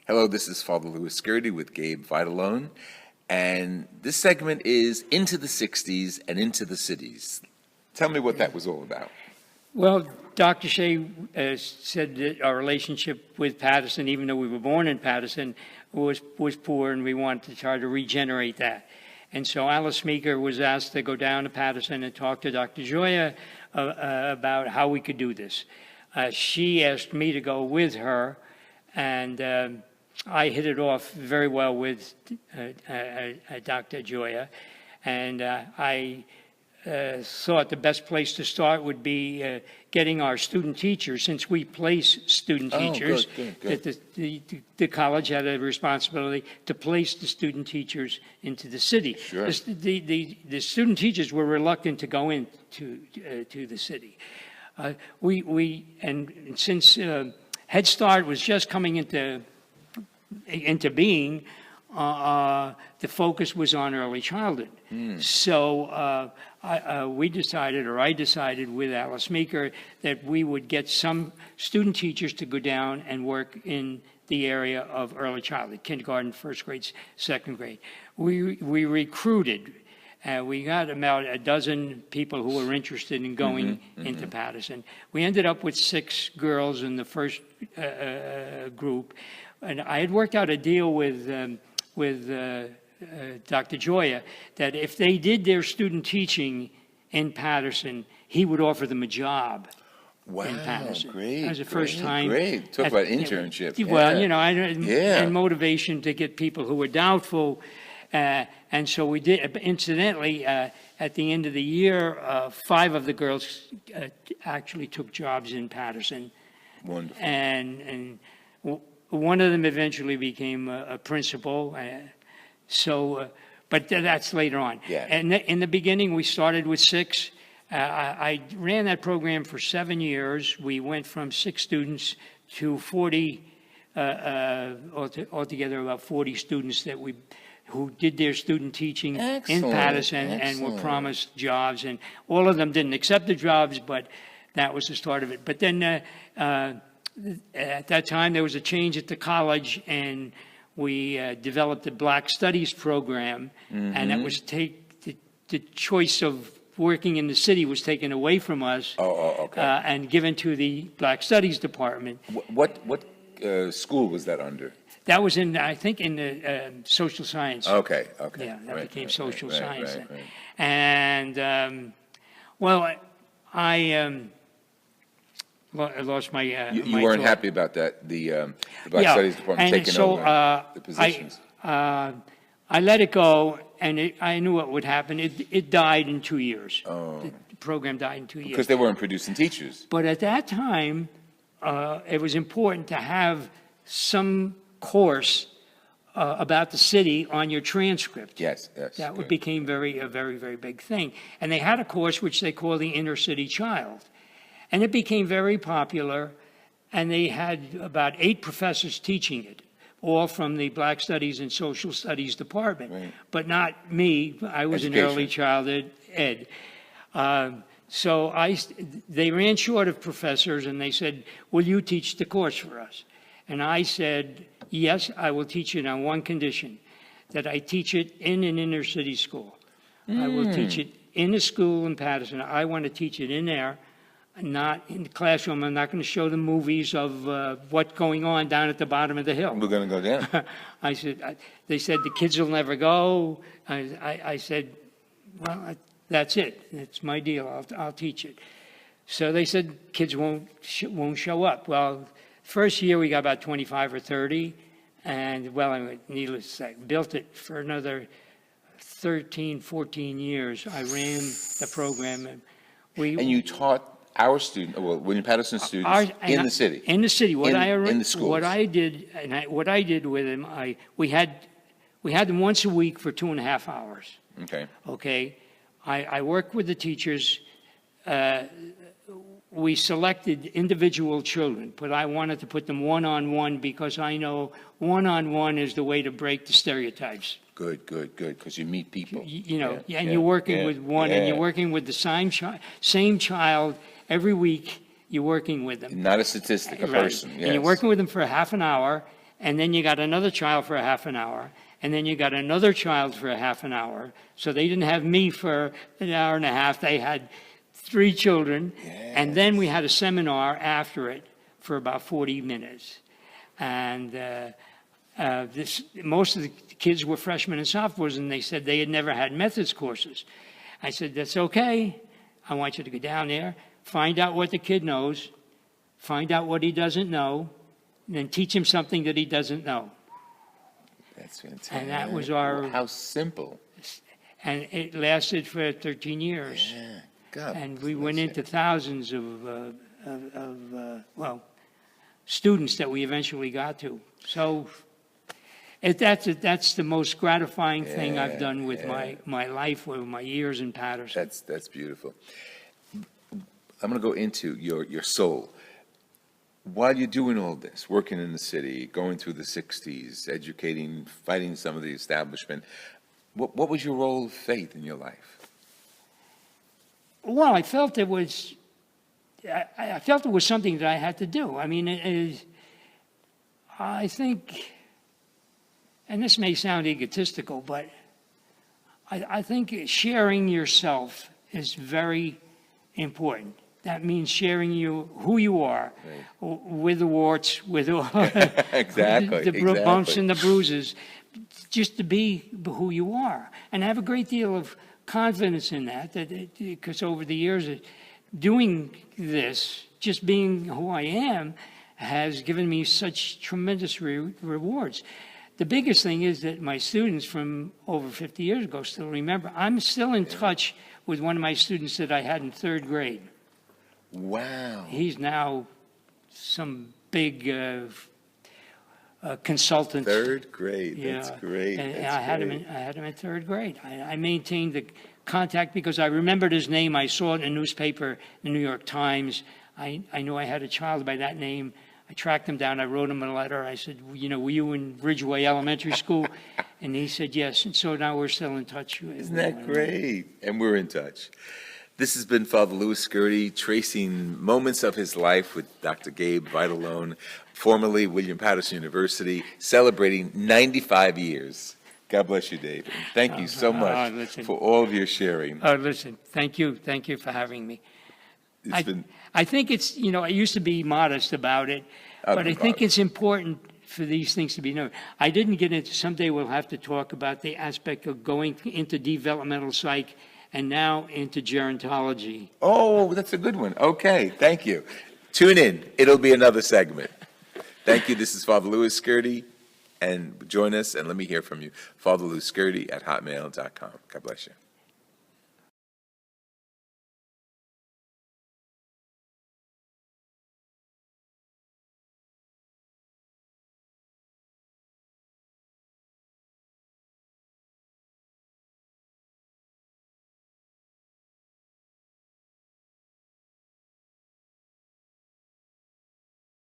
Hello, this is Father Louis Skirty with Gabe Vitalone, and this segment is Into the 60s and Into the Cities. Tell me what that was all about. Well, Dr. Shea said that our relationship with Paterson, even though we were born in Paterson, was poor, and we wanted to try to regenerate that. And so Alice Meeker was asked to go down to Paterson and talk to Dr. Joya about how we could do this. She asked me to go with her, and I hit it off very well with Dr. Joya, and I thought the best place to start would be getting our student teachers, since we place student teachers. Good. That the college had a responsibility to place the student teachers into the city. Sure. The student teachers were reluctant to go into to the city. And since Head Start was just coming into being, the focus was on early childhood. So I decided with Alice Meeker that we would get some student teachers to go down and work in the area of early childhood, kindergarten, first grade, second grade. We recruited. We got about a dozen people who were interested in going into Paterson. We ended up with 6 girls in the first group. And I had worked out a deal with Dr. Joya that if they did their student teaching in Paterson, he would offer them a job in Paterson. Great. That was the first time. Great. Talk about internship. Well, and motivation to get people who were doubtful. And so we did. Incidentally, at the end of the year, 5 of the girls actually took jobs in Paterson. Wonderful. And one of them eventually became a principal. But that's later on. Yeah. And in the beginning, we started with 6. I ran that program for 7 years. We went from 6 students to 40, altogether about 40 students who did their student teaching in Paterson and were promised jobs. And all of them didn't accept the jobs, but that was the start of it. But then at that time, there was a change at the college, and we developed the Black Studies program, and that was the choice of working in the city was taken away from us and given to the Black Studies department. What school was that under? That was I think in the social science. Okay. Yeah, that became social science. Right. And, well, I lost my You weren't happy about that, the Black Studies Department taking over the positions. I let it go, and I knew what would happen. It died in 2 years. The program died in 2 years. Because they weren't producing teachers. But at that time, it was important to have some course about the city on your transcript. Yes. That became a very, very big thing. And they had a course which they call the Inner City Child. And it became very popular, and they had about 8 professors teaching it, all from the Black Studies and Social Studies department, but not me. I was in early childhood ed. So they ran short of professors, and they said, will you teach the course for us? And I said, yes, I will teach it on one condition, that I teach it in an inner city school. I will teach it in a school in Paterson. I want to teach it in there, not in the classroom. I'm not going to show them movies of what's going on down at the bottom of the hill. We're going to go down. They said the kids will never go. I said, well, that's it. It's my deal. I'll teach it. So they said kids won't show up. Well, first year we got about 25 or 30, and needless to say, built it for another 13, 14 years. I ran the program, and you taught our students, William Patterson students, in the city. In the city. In the schools. What I did with them, we had them once a week for 2.5 hours. Okay. I worked with the teachers. We selected individual children, but I wanted to put them one-on-one because I know one-on-one is the way to break the stereotypes. Good, because you meet people. And you're working with one, and you're working with the same child every week. You're working with them. Not a statistic, a person. Yes. And you're working with them for half an hour, and then you got another child for a half an hour, and then you got another child for a half an hour. So they didn't have me for an hour and a half. They had 3 children, and then we had a seminar after it for about 40 minutes. And most of the kids were freshmen and sophomores, and they said they had never had methods courses. I said, that's okay. I want you to go down there, find out what the kid knows, find out what he doesn't know, and then teach him something that he doesn't know. That's fantastic. And that was our... How simple. And it lasted for 13 years. Yeah. God And we bless went it. into thousands of students that we eventually got to. So that's the most gratifying thing I've done with my life, with my years in Patterson. That's beautiful. I'm going to go into your soul. While you're doing all this, working in the city, going through the 60s, educating, fighting some of the establishment, what was your role of faith in your life? Well, I felt it was something that I had to do. I mean, I think, and this may sound egotistical, but I think sharing yourself is very important. That means sharing who you are, right, with the warts, with the exactly, bumps and the bruises, just to be who you are. And I have a great deal of confidence in that because over the years of doing this, just being who I am, has given me such tremendous rewards. The biggest thing is that my students from over 50 years ago still remember. I'm still in touch with one of my students that I had in 3rd grade. Wow. He's now some big consultant. 3rd grade. That's Yeah. great. And That's I had great. him in 3rd grade. I maintained the contact because I remembered his name. I saw it in a newspaper, the New York Times. I knew I had a child by that name. I tracked him down. I wrote him a letter. I said, were you in Ridgeway Elementary School? And he said yes. And so now we're still in touch. Isn't that great? And we're in touch. This has been Father Louis Scurti, tracing moments of his life with Dr. Gabe Vitalone, formerly William Patterson University, celebrating 95 years. God bless you, David. Thank you so much for all of your sharing. Oh, listen, thank you. Thank you for having me. I think it's, I used to be modest about it, but I think it's important for these things to be known. I didn't get into, someday we'll have to talk about the aspect of going into developmental psych and now into gerontology. Oh, that's a good one. Okay, thank you. Tune in. It'll be another segment. Thank you. This is Father Louis Scurti, and join us and let me hear from you. FatherLouisScurti@hotmail.com. God bless you.